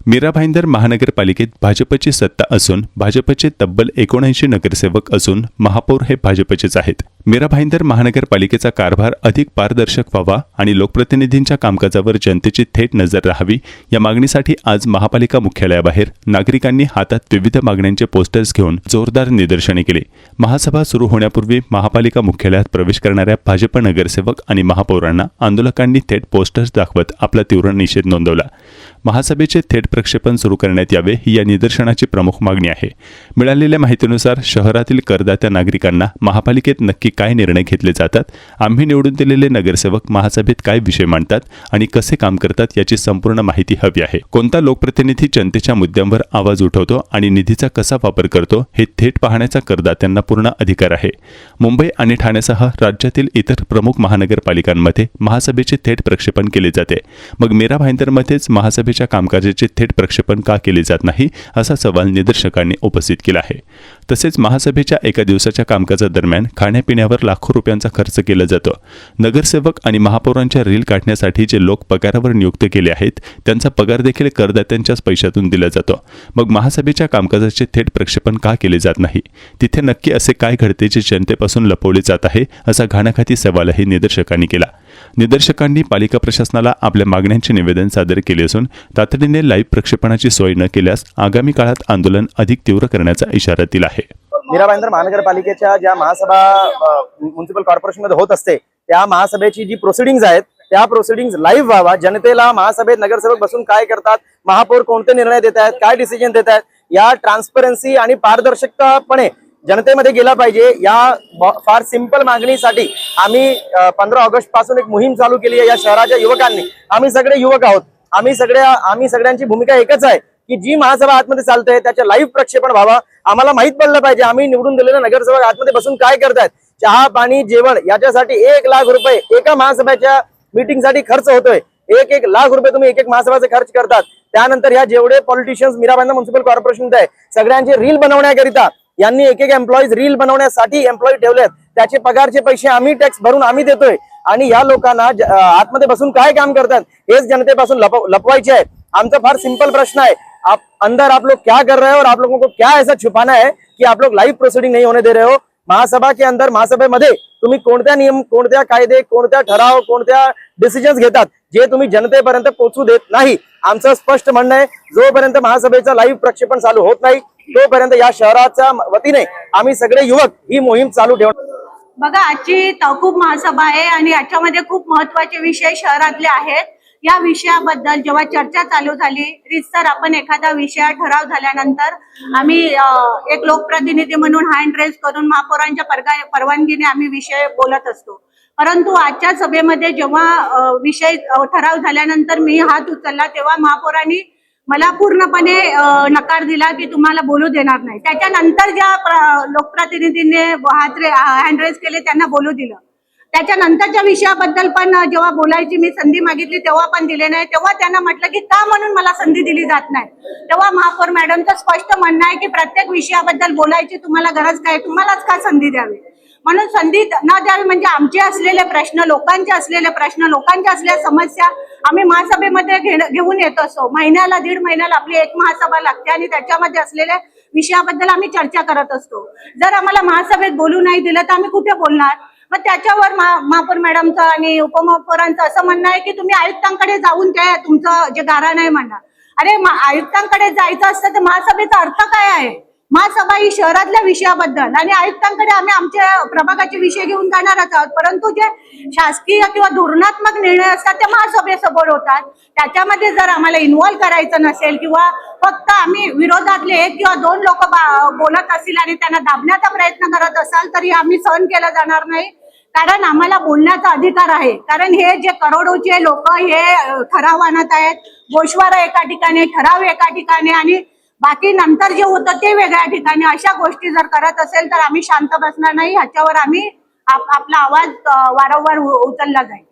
मीरा भाईंदर महानगरपालिकेत भाजपची सत्ता असून भाजपचे तब्बल 79 नगरसेवक असून महापौर हे भाजपचेच आहेत। मीरा भाईंदर महानगरपालिकेचा कारभार अधिक पारदर्शक व्हावा आणि लोकप्रतिनिधींच्या कामकाजावर जनतेची थेट नजर राहावी या मागणीसाठी आज महापालिका मुख्यालयाबाहेर नागरिकांनी हातात विविध मागण्यांचे पोस्टर्स घेऊन जोरदार निदर्शने केली। महासभा सुरू होण्यापूर्वी महापालिका मुख्यालयात प्रवेश करणाऱ्या भाजप नगरसेवक आणि महापौरांना आंदोलकांनी थेट पोस्टर्स दाखवत आपला तीव्र निषेध नोंदवला। महासभेचे थेट प्रक्षेपण सुरू करण्यात यावे ही या निदर्शनाची प्रमुख मागणी आहे। मिळालेल्या माहितीनुसार शहरातील करदात्या नागरिकांना महापालिकेत नक्की काय निर्णय घेतले जातात, आम्ही निवडून दिलेले नगरसेवक महासभेत काय विषय मांडतात आणि कसे काम करतात याची संपूर्ण माहिती हवी आहे। कोणता लोकप्रतिनिधी जनतेच्या मुद्द्यांवर आवाज उठवतो आणि निधीचा कसा वापर करतो हे थेट पाहण्याचा करदात्यांना पूर्ण अधिकार आहे। मुंबई आणि ठाण्यासह राज्यातील इतर प्रमुख महानगरपालिकांमध्ये महासभेचे थेट प्रक्षेपण केले जाते, मग मीरा भाईंदरमध्येच महासभेच्या कामकाजाचे थेट प्रक्षेपण का केले जात नाही असा सवाल निदर्शकांनी उपस्थित केला आहे। तसेच महासभेच्या एका दिवसाच्या कामकाजादरम्यान खाण्यापिण्यावर लाखो रुपयांचा खर्च केला जातो। नगरसेवक आणि महापौरांच्या रील काढण्यासाठी जे लोक पगारावर नियुक्त केले आहेत त्यांचा पगार देखील करदात्यांच्याच पैशातून दिला जातो, मग महासभेच्या कामकाजाचे थेट प्रक्षेपण का केले जात नाही? तिथे नक्की असे काय घडते जे जनतेपासून लपवले जात आहे असा घाणाघाती सवालही निदर्शकांनी केला। निदर्शकांनी पालिका प्रशासनाला आपल्या मागण्यांचे निवेदन सादर केले असून तातडीने लाईव्ह प्रक्षेपणाची सोय न केल्यास आगामी काळात आंदोलन अधिक तीव्र करण्याचा इशारा दिला आहे। मीरा भाईंदर महानगरपालिकेच्या ज्या महासभा म्युनिसिपल कॉर्पोरेशनमध्ये होत असते त्या महासभेची जी प्रोसिडिंग्ज आहेत त्या प्रोसिडिंग्ज लाईव्ह व्हावा, जनतेला महासभेत नगरसेवक बसून काय करतात, महापौर कोणते निर्णय देत आहेत, काय डिसिजन देत आहेत या ट्रान्सपरन्सी आणि पारदर्शकतापणे जनतेमध्ये गेला पाहिजे। या फार सिंपल मागणीसाठी आम्ही 15 ऑगस्ट पासून एक मोहीम चालू केली आहे। या शहराच्या युवकांनी, आम्ही सगळे युवक आहोत, आम्ही सगळ्यांची भूमिका एकच आहे की जी महासभा आतमध्ये चालते त्याच्या लाईव्ह प्रक्षेपण व्हावा। आम्हाला माहित पडलं पाहिजे आम्ही निवडून दिलेले नगरसेवक आतमध्ये बसून काय करतायत। चहा पाणी जेवण याच्यासाठी 1 लाख रुपये एका महासभेच्या मीटिंगसाठी खर्च होतोय। 1 लाख रुपये तुम्ही एक महासभाचा खर्च करतात। त्यानंतर ह्या जेवढे politicians Mira Bhayander municipal corporation आहे सगळ्यांचे रील बनवण्याकरिता यांनी एक एम्प्लॉईज रील बनवण्यासाठी एम्प्लॉई ठेवलेत, त्याचे पगारचे पैसे आम्ही टॅक्स भरून आम्ही देतोय आणि या लोकांना आतमध्ये बसून काय काम करतात हेच जनतेपासून लपवायचे आहे। आमचा फार सिंपल प्रश्न है, आप अंदर आप लोग क्या कर रहे हो और आप लोगों को क्या ऐसा छुपाना है कि आप लोग लाइव प्रोसीडिंग नहीं होने दे रहे हो। महासभा के अंदर महासभेमध्ये तुम्ही कोणत्या नियम, कोणत्या कायदे, कोणत्या ठराव, कोणत्या डिसिजन्स घेतात जे तुम्ही जनतेपर्यंत पोहोचू देत नाही। आमचं स्पष्ट म्हणणं आहे जोपर्यंत महासभेचं लाईव्ह प्रक्षेपण चालू होत नाही तोपर्यंत या शहराच्या वतीने आम्ही सगळे युवक ही मोहीम चालू ठेवणार। बघा, आजची तहकूब महासभा आहे आणि याच्यामध्ये खूप महत्त्वाचे विषय शहरातले आहेत। या विषयाबद्दल जेव्हा चर्चा चालू झाली, रीतसर आपण एखादा विषय ठराव झाल्यानंतर आम्ही एक लोकप्रतिनिधी म्हणून हँड रेज करून महापौरांच्या परवानगीने आम्ही विषय बोलत असतो। परंतु आजच्या सभेमध्ये जेव्हा विषय ठराव झाल्यानंतर मी हात उचलला तेव्हा महापौरांनी मला पूर्णपणे नकार दिला की तुम्हाला बोलू देणार नाही। त्याच्यानंतर ज्या लोकप्रतिनिधींनी हँड रेज केले त्यांना बोलू दिलं। त्याच्यानंतरच्या विषयाबद्दल पण जेव्हा बोलायची मी संधी मागितली तेव्हा पण दिले नाही। तेव्हा त्यांना म्हटलं की का म्हणून मला संधी दिली जात नाही। तेव्हा महापौर मॅडमचं स्पष्ट म्हणणं आहे की प्रत्येक विषयाबद्दल बोलायची तुम्हाला गरज काय, तुम्हालाच का संधी द्यावी, म्हणून संधी न द्यावी म्हणजे आमचे असलेले प्रश्न, लोकांचे असलेले प्रश्न, लोकांच्या असलेल्या समस्या आम्ही महासभेमध्ये घेऊन येत असतो। महिन्याला 1.5 महिन्याला आपली एक महासभा लागते आणि त्याच्यामध्ये असलेल्या विषयाबद्दल आम्ही चर्चा करत असतो। जर आम्हाला महासभेत बोलू नाही दिलं तर आम्ही कुठे बोलणार? मग त्याच्यावर महापौर मॅडमचं आणि उपमहापौरांचं असं म्हणणं आहे की तुम्ही आयुक्तांकडे जाऊन ते तुमचं जे गारा नाही म्हणणार। अरे आयुक्तांकडे जायचं असतं तर महासभेचा अर्थ काय आहे? महासभा ही शहरातल्या विषयाबद्दल आणि आयुक्तांकडे आम्ही आमच्या प्रभागाचे विषय घेऊन जाणारच आहोत, परंतु जे शासकीय किंवा धोरणात्मक निर्णय असतात ते महासभेसमोर होतात। त्याच्यामध्ये जर आम्हाला इन्व्हॉल्व करायचं नसेल किंवा फक्त आम्ही विरोधातले 1 किंवा 2 लोक बोलत असतील आणि त्यांना दाबण्याचा प्रयत्न करत असाल तरी आम्ही सहन केलं जाणार नाही, कारण आम्हाला बोलण्याचा अधिकार आहे। कारण हे जे करोडोचे लोक हे ठराव आणत आहेत, गोषवारा एका ठिकाणी, ठराव एका ठिकाणी आणि बाकी नंतर जे होतं ते वेगळ्या ठिकाणी, अशा गोष्टी जर करत असेल तर आम्ही शांत बसणार नाही। ह्याच्यावर आम्ही आपला आवाज वारंवार उचलला जाईल।